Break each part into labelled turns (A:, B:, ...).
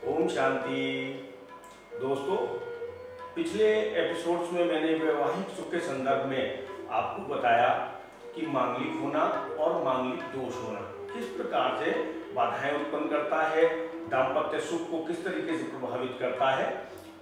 A: ओम शांति। दोस्तों, पिछले एपिसोड्स में मैंने वैवाहिक सुख के संदर्भ में आपको बताया कि मांगलिक होना और मांगलिक दोष होना किस प्रकार से बाधाएं उत्पन्न करता है, दाम्पत्य सुख को किस तरीके से प्रभावित करता है,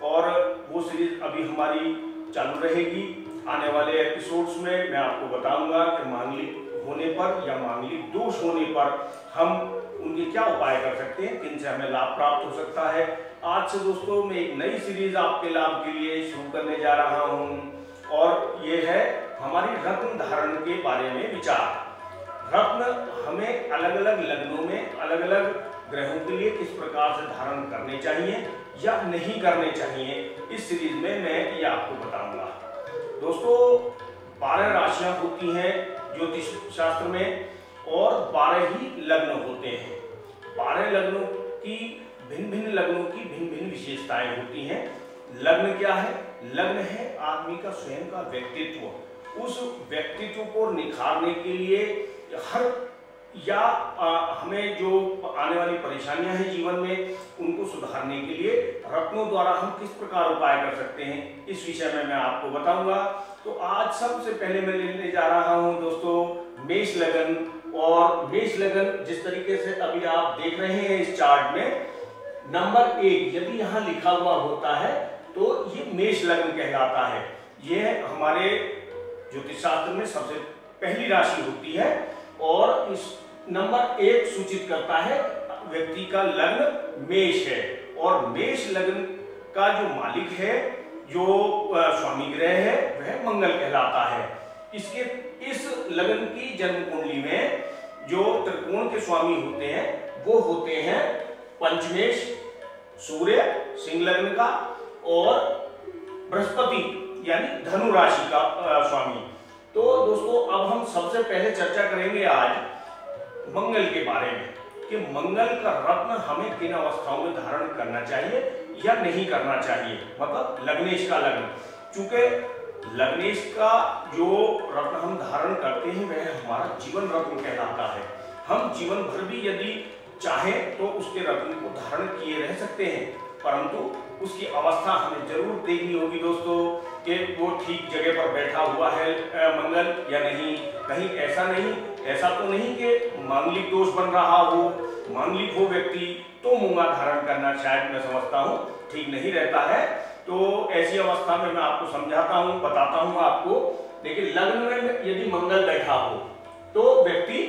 A: और वो सीरीज अभी हमारी चालू रहेगी। आने वाले एपिसोड्स में मैं आपको बताऊंगा कि मांगलिक होने पर या मांगलिक दोष होने पर हम उनके क्या उपाय कर सकते हैं, किनसे हमें लाभ प्राप्त हो सकता है। आज से दोस्तों मैं एक नई सीरीज आपके लाभ के लिए शुरू करने जा रहा हूं और ये है हमारी रत्न धारण के बारे में विचार। रत्न हमें अलग अलग लग्नों में अलग अलग ग्रहों के लिए किस प्रकार से धारण करने चाहिए या नहीं करने चाहिए, इस सीरीज में मैं ये आपको बताऊंगा। दोस्तों, 12 राशियां होती हैं ज्योतिष शास्त्र में और 12 ही लग्न होते हैं। 12 लग्नों की भिन्न लग्नों की भिन्न विशेषताएं होती हैं। लग्न क्या है? लग्न है आदमी का स्वयं का व्यक्तित्व। उस व्यक्तित्व को निखारने के लिए हमें जो आने वाली परेशानियां हैं जीवन में, उनको सुधारने के लिए रत्नों द्वारा हम किस प्रकार उपाय कर सकते हैं, इस विषय में मैं आपको बताऊंगा। तो आज सबसे पहले मैं लेने जा रहा हूं दोस्तों मेष लगन। और मेष लगन जिस तरीके से अभी आप देख रहे हैं इस चार्ट में, नंबर 1 यदि यहां लिखा हुआ होता है तो ये मेष लगन कहलाता है। यह हमारे ज्योतिष शास्त्र में सबसे पहली राशि होती है और इस नंबर 1 सूचित करता है व्यक्ति का लग्न मेष है। और मेष लगन का जो मालिक है, जो स्वामी ग्रह है, वह मंगल कहलाता है। इस लगन की जन्म कुंडली में जो त्रिकोण के स्वामी होते हैं वो होते हैं पंचमेश, सूर्य सिंह लग्न का, और बृहस्पति यानी धनु राशि का स्वामी। तो दोस्तों, अब हम सबसे पहले चर्चा करेंगे आज मंगल के बारे में कि मंगल का रत्न हमें किन अवस्थाओं में धारण करना चाहिए या नहीं करना चाहिए, मतलब लग्नेश का लग्न। चूंकि लग्नेश का जो रत्न हम धारण करते हैं वह हमारा जीवन रत्न कहलाता है। हम जीवन भर भी यदि चाहें तो उसके रत्न को धारण किए रह सकते हैं, परंतु उसकी अवस्था हमें जरूर देखनी होगी दोस्तों कि वो ठीक जगह पर बैठा हुआ है मंगल या नहीं। कहीं ऐसा तो नहीं कि मांगलिक दोष बन रहा हो, मांगलिक हो व्यक्ति तो मूंगा धारण करना शायद मैं समझता हूँ ठीक नहीं रहता है। तो ऐसी अवस्था में मैं आपको समझाता हूँ, बताता हूँ आपको। देखिए, लग्न में यदि मंगल बैठा हो तो व्यक्ति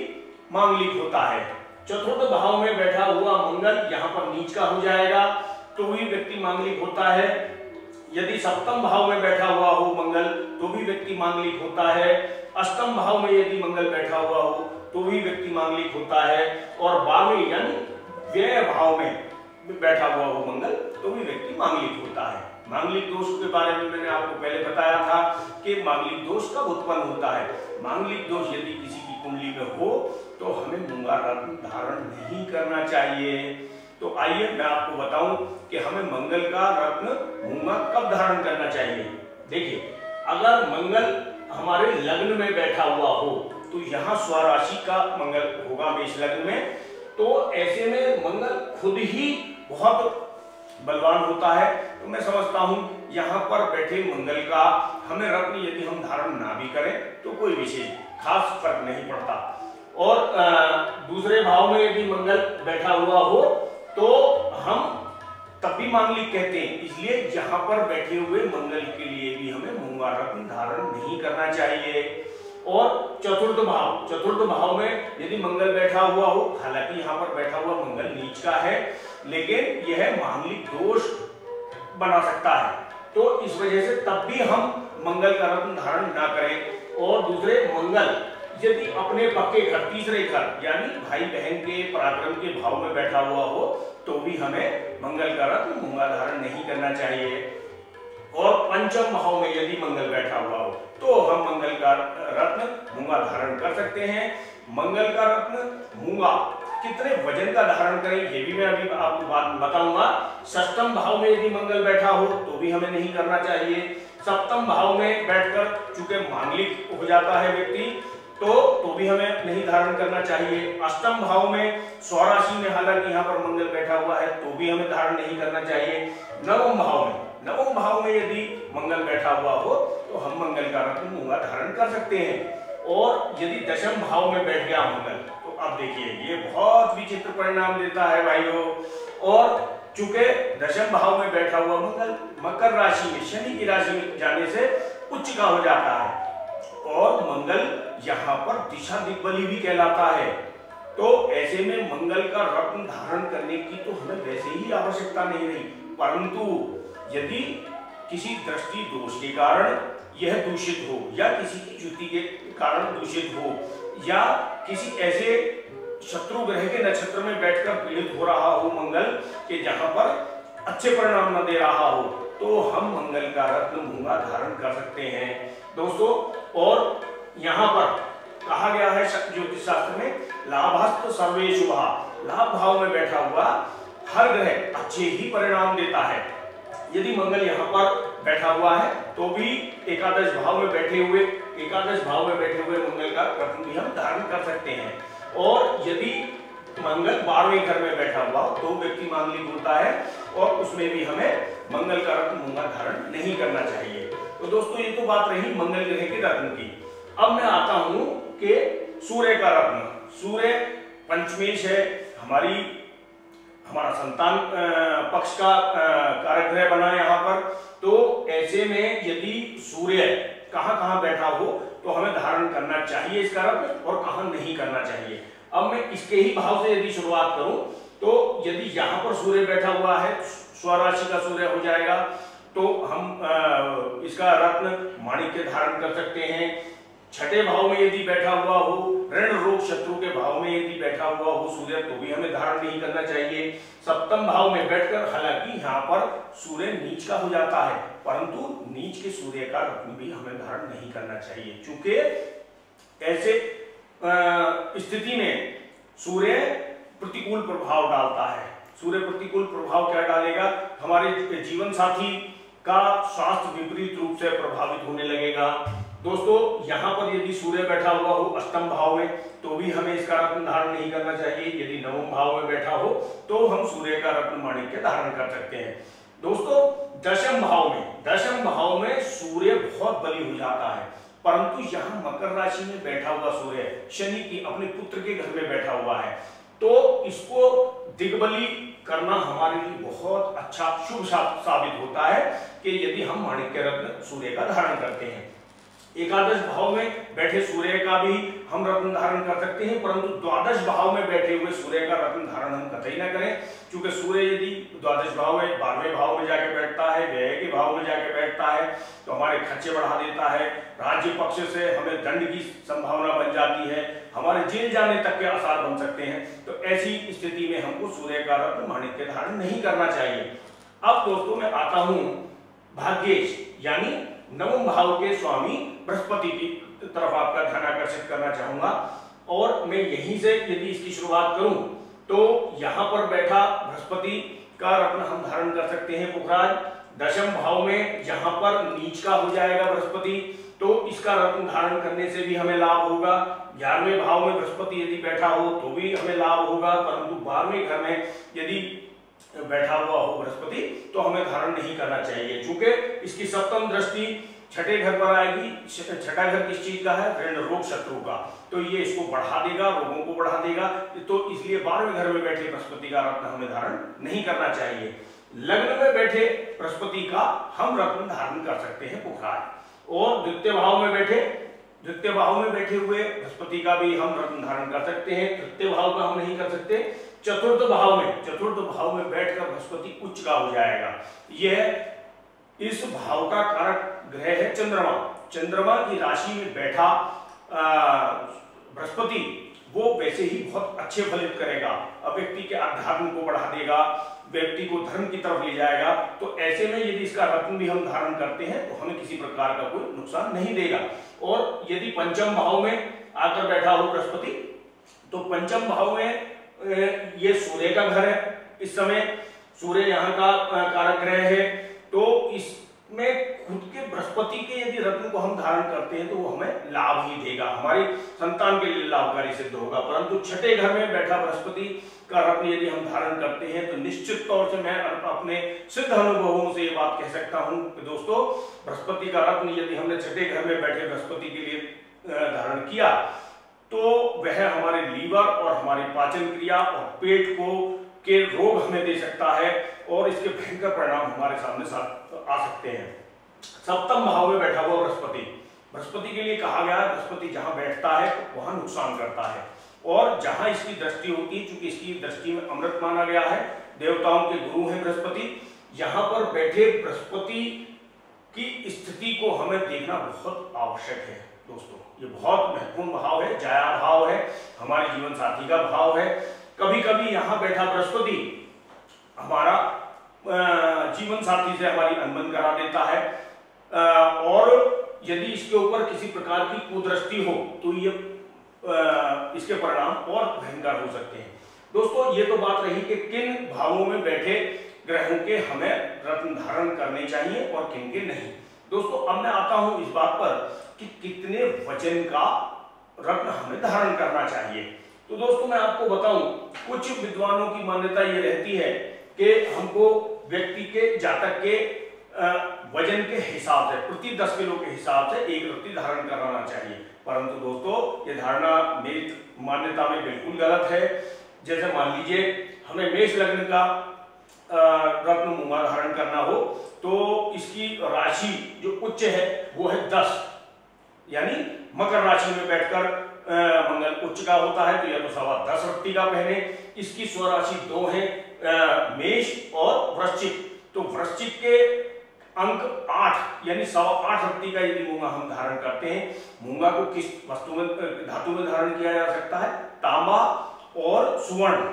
A: मांगलिक होता है। चतुर्थ भाव में बैठा हुआ मंगल यहाँ पर नीच का हो जाएगा तो भी व्यक्ति मांगलिक होता है। यदि सप्तम भाव में बैठा हुआ हो मंगल तो भी व्यक्ति मांगलिक होता है। अष्टम भाव में यदि मंगल बैठा हुआ हो तो भी व्यक्ति मांगलिक होता है। और 12वें यानी व्यय भाव में बैठा हुआ हो मंगल तो भी व्यक्ति मांगलिक होता है। मांगलिक दोष के बारे में मैंने आपको पहले बताया था कि मांगलिक दोष कब उत्पन्न होता है। मांगलिक दोष यदि किसी की कुंडली में हो तो हमें मूंगा रत्न धारण नहीं करना चाहिए। तो आइए मैं आपको बताऊं कि हमें मंगल का रत्न मूंगा कब धारण करना चाहिए। देखिए, अगर मंगल हमारे लग्न में बैठा हुआ हो तो यहाँ स्वराशि का मंगल होगा मेष लग्न में, तो ऐसे में मंगल खुद ही बहुत बलवान होता है। तो मैं समझता हूँ यहाँ पर बैठे मंगल का हमें रत्न यदि हम धारण ना भी करें तो कोई विशेष खास फर्क नहीं पड़ता। और दूसरे भाव में यदि मंगल बैठा हुआ हो तो हम तब भी मांगलिक कहते हैं। इसलिए यहाँ पर बैठे हुए मंगल के लिए भी हमें मूंगा रत्न धारण नहीं करना चाहिए। और चतुर्थ भाव में यदि मंगल बैठा हुआ हो, हालांकि यहाँ पर बैठा हुआ मंगल नीच का है लेकिन यह मांगलिक दोष बना सकता है, तो इस वजह से तब भी हम मंगल का रत्न धारण ना करें। और दूसरे, मंगल यदि अपने पक्के घर, तीसरे घर यानी भाई बहन के पराक्रम के भाव में बैठा हुआ हो तो भी हमें मंगल का रत्न मूंगा धारण नहीं करना चाहिए। और पंचम भाव में यदि मंगल बैठा हुआ हो तो हम मंगल का रत्न मूंगा धारण कर सकते हैं। मंगल का रत्न मूंगा कितने वजन का धारण करें ये भी मैं अभी आपको बात बताऊंगा। षष्ठम भाव में यदि मंगल बैठा हो तो भी हमें नहीं करना चाहिए। सप्तम भाव में बैठकर चूंकि मांगलिक हो जाता है व्यक्ति, तो भी हमें नहीं धारण करना चाहिए। अष्टम भाव में स्वराशि में हालांकि यहाँ पर मंगल बैठा हुआ है तो भी हमें धारण नहीं करना चाहिए। नवम भाव में यदि मंगल बैठा हुआ हो तो हम मंगल का रत्न मूंगा धारण कर सकते हैं। और यदि दशम भाव में बैठ गया मंगल तो अब देखिए ये बहुत विचित्र परिणाम देता है भाइयों। और चूंकि दशम भाव में बैठा हुआ मंगल मकर राशि में शनि की राशि में जाने से उच्च का हो जाता है और मंगल यहाँ पर दिशा दिग्बली भी कहलाता है। तो ऐसे में मंगल का रत्न धारण करने की तो हमें वैसे ही आवश्यकता नहीं रही, परंतु यदि किसी दृष्टि दोष के कारण यह दूषित हो या किसी की च्युति के कारण दूषित हो या किसी ऐसे शत्रु ग्रह के नक्षत्र में बैठकर पीड़ित हो रहा हो मंगल के जहां पर अच्छे परिणाम न दे रहा हो तो हम मंगल का रत्न मूंगा धारण कर सकते हैं दोस्तों। और यहाँ पर कहा गया है ज्योतिष शास्त्र में लाभस्त सर्वे शुभा, लाभ भाव में बैठा हुआ हर ग्रह अच्छे ही परिणाम देता है। यदि मंगल यहाँ पर बैठा हुआ है तो भी एकादश भाव में बैठे हुए मंगल का रत्न भी हम धारण कर सकते हैं। और यदि मंगल 12वें घर में बैठा हुआ तो व्यक्ति मांगलिक होता है और उसमें भी हमें मंगल का रत्न मूंगा धारण नहीं करना चाहिए। तो दोस्तों ये तो बात रही मंगल ग्रह के रत्न की। अब मैं आता हूं कि सूर्य का रत्न। सूर्य पंचमेश है, हमारा संतान पक्ष का कारक ग्रह बना यहाँ पर। तो ऐसे में यदि सूर्य कहाँ बैठा हो तो हमें धारण करना चाहिए इसका रत्न और कहाँ नहीं करना चाहिए। अब मैं इसके ही भाव से यदि शुरुआत करूं तो यदि यहाँ पर सूर्य बैठा हुआ है, स्वराशि का सूर्य हो जाएगा, तो हम इसका रत्न माणिक्य धारण कर सकते हैं। छठे भाव में यदि बैठा हुआ हो, ऋण रोग शत्रु के भाव में यदि बैठा हुआ हो सूर्य तो भी हमें धारण नहीं करना चाहिए। सप्तम भाव में बैठकर, हालांकि यहाँ पर सूर्य नीच का हो जाता है परंतु नीच के सूर्य का रत्न भी हमें धारण नहीं करना चाहिए, चूंकि ऐसे स्थिति में सूर्य प्रतिकूल प्रभाव डालता है। सूर्य प्रतिकूल प्रभाव क्या डालेगा, हमारे जीवन साथी का स्वास्थ्य विपरीत रूप से प्रभावित होने लगेगा। दोस्तों यहाँ पर यदि सूर्य बैठा हुआ हो अष्टम भाव में तो भी हमें इसका रत्न धारण नहीं करना चाहिए। यदि नवम भाव में बैठा हो तो हम सूर्य का रत्न माणिक्य धारण कर सकते हैं। दोस्तों दशम भाव में सूर्य बहुत बली हो जाता है, परंतु यहाँ मकर राशि में बैठा हुआ सूर्य शनि की अपने पुत्र के घर में बैठा हुआ है तो इसको दिग्बली करना हमारे लिए बहुत अच्छा शुभ साबित होता है कि यदि हम माणिक्य रत्न सूर्य का धारण करते हैं। एकादश भाव में बैठे सूर्य का भी हम रत्न धारण कर सकते हैं, परंतु द्वादश भाव में बैठे हुए सूर्य का रत्न धारण हम कतई न करें, क्योंकि सूर्य यदि द्वादश भाव में 12वें भाव में जाके बैठता है, व्यय के भाव में जाके बैठता है तो हमारे खर्चे बढ़ा देता है, राज्य पक्ष से हमें दंड की संभावना बन जाती है, हमारे जेल जाने तक के आसार बन सकते हैं। तो ऐसी स्थिति में हमको सूर्य का रत्न माणिक्य धारण नहीं करना चाहिए। अब दोस्तों मैं आता हूं भाग्येश यानी नवम भाव के स्वामी बृहस्पति की तरफ आपका ध्यान आकर्षित करना चाहूंगा और मैं यहीं से यदि इसकी शुरुआत करूं तो यहां पर बैठा बृहस्पति का रत्न हम धारण कर सकते हैं पुखराज। दशम भाव में यहां पर नीच का हो जाएगा बृहस्पति तो इसका रत्न धारण करने से भी हमें लाभ होगा। 11वें भाव में बृहस्पति यदि बैठा हो तो भी हमें लाभ होगा, परंतु 12वें घर में यदि बैठा हुआ हो बृहस्पति तो हमें धारण नहीं करना चाहिए, क्योंकि इसकी सप्तम दृष्टि छठे घर पर आएगी। छठा घर किस चीज का है, ऋण रोग शत्रु का, तो ये इसको बढ़ा देगा, रोगों को बढ़ा देगा। तो इसलिए 12वें घर में बैठे बृहस्पति का रत्न हमें धारण नहीं करना चाहिए। लग्न में बैठे बृहस्पति का हम रत्न धारण कर सकते हैं पुखराज। और द्वितीय भाव में बैठे हुए बृहस्पति का भी हम रत्न धारण कर सकते हैं। तृतीय भाव का हम नहीं कर सकते। चतुर्थ भाव में बैठकर बृहस्पति उच्च का हो जाएगा। यह इस भाव का कारक ग्रह है चंद्रमा की राशि में बैठा बृहस्पति वो वैसे ही बहुत अच्छे फलित करेगा, व्यक्ति के अध्यात्म को बढ़ा देगा, व्यक्ति को धर्म की तरफ ले जाएगा। तो ऐसे में यदि इसका रत्न भी हम धारण करते हैं तो हमें किसी प्रकार का कोई नुकसान नहीं देगा। और यदि पंचम भाव में आकर बैठा हो बृहस्पति तो पंचम भाव में ये सूर्य का घर है, इस समय सूर्य यहाँ का कारक ग्रह है, तो इस में खुद के बृहस्पति के यदि रत्न को हम धारण करते हैं तो वो हमें लाभ ही देगा, हमारी संतान के लिए लाभकारी सिद्ध होगा। परंतु छठे घर में बैठा बृहस्पति का रत्न यदि हम धारण करते हैं तो निश्चित तौर से मैं अपने सिद्ध अनुभवों से ये बात कह सकता हूं कि दोस्तों, बृहस्पति का रत्न यदि हमने छठे घर में बैठे बृहस्पति के लिए धारण किया तो वह हमारे लीवर और हमारी पाचन क्रिया और पेट को के रोग हमें दे सकता है और इसके भयंकर परिणाम हमारे सामने आ सकते हैं। सप्तम भाव में बैठा हुआ बृहस्पति के लिए कहा गया है बृहस्पति जहां बैठता है तो वहां नुकसान करता है, और जहां इसकी दृष्टि होती है, चूंकि इसकी दृष्टि में अमृत माना गया है, देवताओं के गुरु हैं बृहस्पति, यहां पर बैठे बृहस्पति की स्थिति को हमें देखना बहुत आवश्यक है दोस्तों। ये बहुत महत्वपूर्ण भाव है, जया भाव है, हमारे जीवन साथी का भाव है। कभी कभी यहाँ बैठा बृहस्पति हमारा जीवन साथी से हमारी अनबन करा देता है, और यदि इसके ऊपर किसी प्रकार की कुदृष्टि हो तो ये इसके परिणाम और भयंकर हो सकते हैं। दोस्तों, ये तो बात रही कि किन भावों में बैठे ग्रहों के हमें रत्न धारण करने चाहिए और किन के नहीं। दोस्तों, अब मैं आता हूं इस बात पर कि कितने वजन का रत्न हमें धारण करना चाहिए। तो दोस्तों, मैं आपको बताऊं, कुछ विद्वानों की मान्यता ये रहती है कि हमको व्यक्ति के जातक के वजन के हिसाब से प्रति 10 किलो के हिसाब से एक रत्ती धारण कराना चाहिए। परंतु दोस्तों, ये धारणा मेरी मान्यता में बिल्कुल गलत है। जैसे मान लीजिए हमें मेष लग्न का रत्न मूंगा धारण करना हो तो इसकी राशि जो उच्च है वो है 10, यानी मकर राशि में बैठकर मंगल उच्च का होता है तो या तो 10.25 रत्ती का पहने। इसकी स्वराशि 2 है, मेष और वृश्चिक, तो वृश्चिक के अंक 8 यानी 8.25 रत्ती का यदि मूंगा हम धारण करते हैं। मूंगा को किस वस्तु में धातु में धारण किया जा सकता है? तांबा और सुवर्ण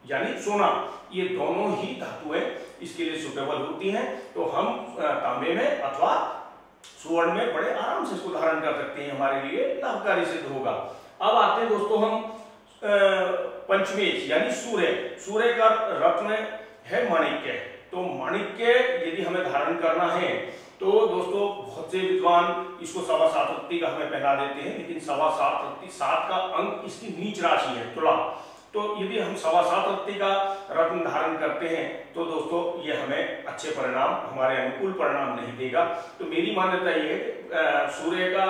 A: यानी सोना, ये दोनों ही धातुएं इसके लिए सुटेबल होती हैं। तो हम तांबे में अथवा सुवर्ण में बड़े आराम से इसको धारण कर सकते हैं, हमारे लिए लाभकारी सिद्ध होगा। अब आते हैं दोस्तों हम पंचमेश यानी सूर्य का रत्न है माणिक्य। तो माणिक्य यदि हमें धारण करना है तो दोस्तों बहुत से विद्वान इसको 7.25 रत्ती का हमें पहना देते हैं, लेकिन 7.25 रत्ती 7 का अंक इसकी नीच राशि है तुला। तो यदि हम 7.25 रत्ती का रत्न धारण करते हैं तो दोस्तों ये हमें अच्छे परिणाम, हमारे अनुकूल परिणाम नहीं देगा। तो मेरी मान्यता ये है कि सूर्य का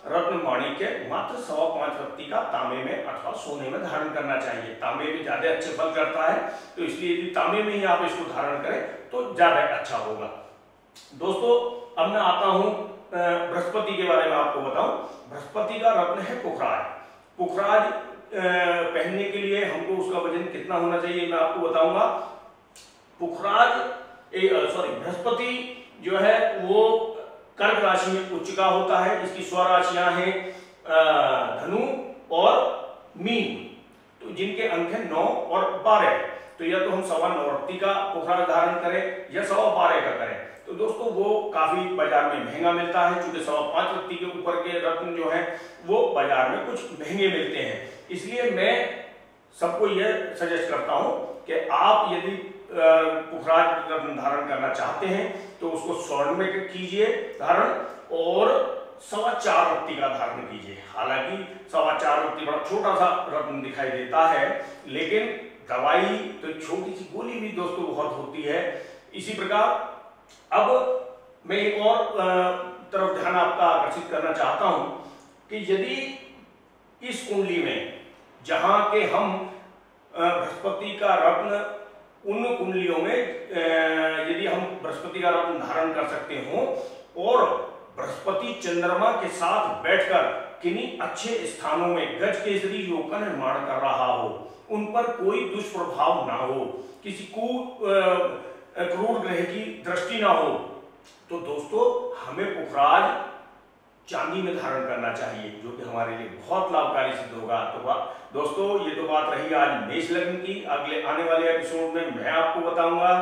A: रत्न माणिक्य मात्र 7.25 रत्ती का तांबे में अथवा सोने में धारण करना चाहिए। तांबे में ज्यादा अच्छे फल करता है, तो इसलिए यदि तांबे में ही आप इसको धारण करें तो ज्यादा अच्छा होगा। दोस्तों, अब मैं आता हूं बृहस्पति के बारे में आपको बताऊं। बृहस्पति का रत्न है पुखराज। पुखराज पहनने के लिए हमको उसका वजन कितना होना चाहिए मैं आपको बताऊंगा। बृहस्पति जो है वो कर्क राशि में उच्च का होता है। इसकी स्वराशियां हैं धनु और मीन, तो जिनके अंक है 9 और 12। तो या तो हम 9.25 रत्ती का पुखराज धारण करें या 12.25 का करें। तो दोस्तों वो काफी बाजार में महंगा मिलता है, क्योंकि 7.25 रत्ती के ऊपर के रत्न जो है वो बाजार में कुछ महंगे मिलते हैं। इसलिए मैं सबको यह सजेस्ट करता हूं कि आप यदि पुखराज रत्न धारण करना चाहते हैं तो उसको स्वर्ण में कीजिए धारण, और 4.25 रत्ती का धारण कीजिए। हालांकि 4.25 रत्ती बड़ा छोटा सा रत्न दिखाई देता है, लेकिन दवाई तो छोटी सी गोली भी दोस्तों बहुत होती है। इसी प्रकार अब मैं एक और तरफ ध्यान आपका आकर्षित करना चाहता हूं कि यदि इस कुंडली में जहां के हम बृहस्पति का रत्न उन कुंडलियों में यदि हम बृहस्पति का रत्न धारण कर सकते हो और बृहस्पति चंद्रमा के साथ बैठकर किन्हीं अच्छे स्थानों में गज केसरी योग का निर्माण कर रहा हो, उन पर कोई दुष्प्रभाव ना हो, किसी क्रूर ग्रह की दृष्टि ना हो, तो दोस्तों हमें पुखराज चांदी में धारण करना चाहिए, जो कि हमारे लिए बहुत लाभकारी सिद्ध होगा। तो दोस्तों ये तो बात रही आज मेष लग्न की। अगले आने वाले एपिसोड में मैं आपको बताऊंगा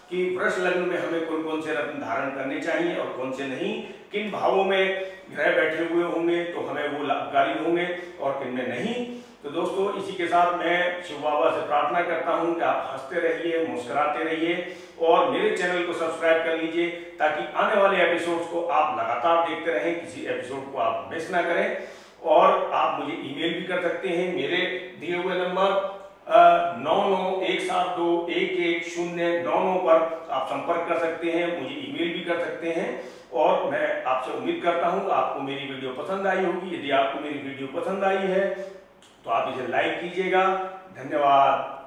A: कि वृष लग्न में हमें कौन कौन से रत्न धारण करने चाहिए और कौन से नहीं, किन भावों में ग्रह बैठे हुए होंगे तो हमें वो लाभकारी होंगे और किन में नहीं। तो दोस्तों इसी के साथ मैं शिव बाबा से प्रार्थना करता हूं कि आप हंसते रहिए, मुस्कुराते रहिए और मेरे चैनल को सब्सक्राइब कर लीजिए ताकि आने वाले एपिसोड्स को आप लगातार देखते रहें, किसी एपिसोड को आप मिस ना करें। और आप मुझे ईमेल भी कर सकते हैं, मेरे दिए हुए नंबर 9917211099 पर आप संपर्क कर सकते हैं, मुझे ईमेल भी कर सकते हैं। और मैं आपसे उम्मीद करता हूं आपको मेरी वीडियो पसंद आई होगी। यदि आपको मेरी वीडियो पसंद आई है तो आप इसे लाइक कीजिएगा। धन्यवाद।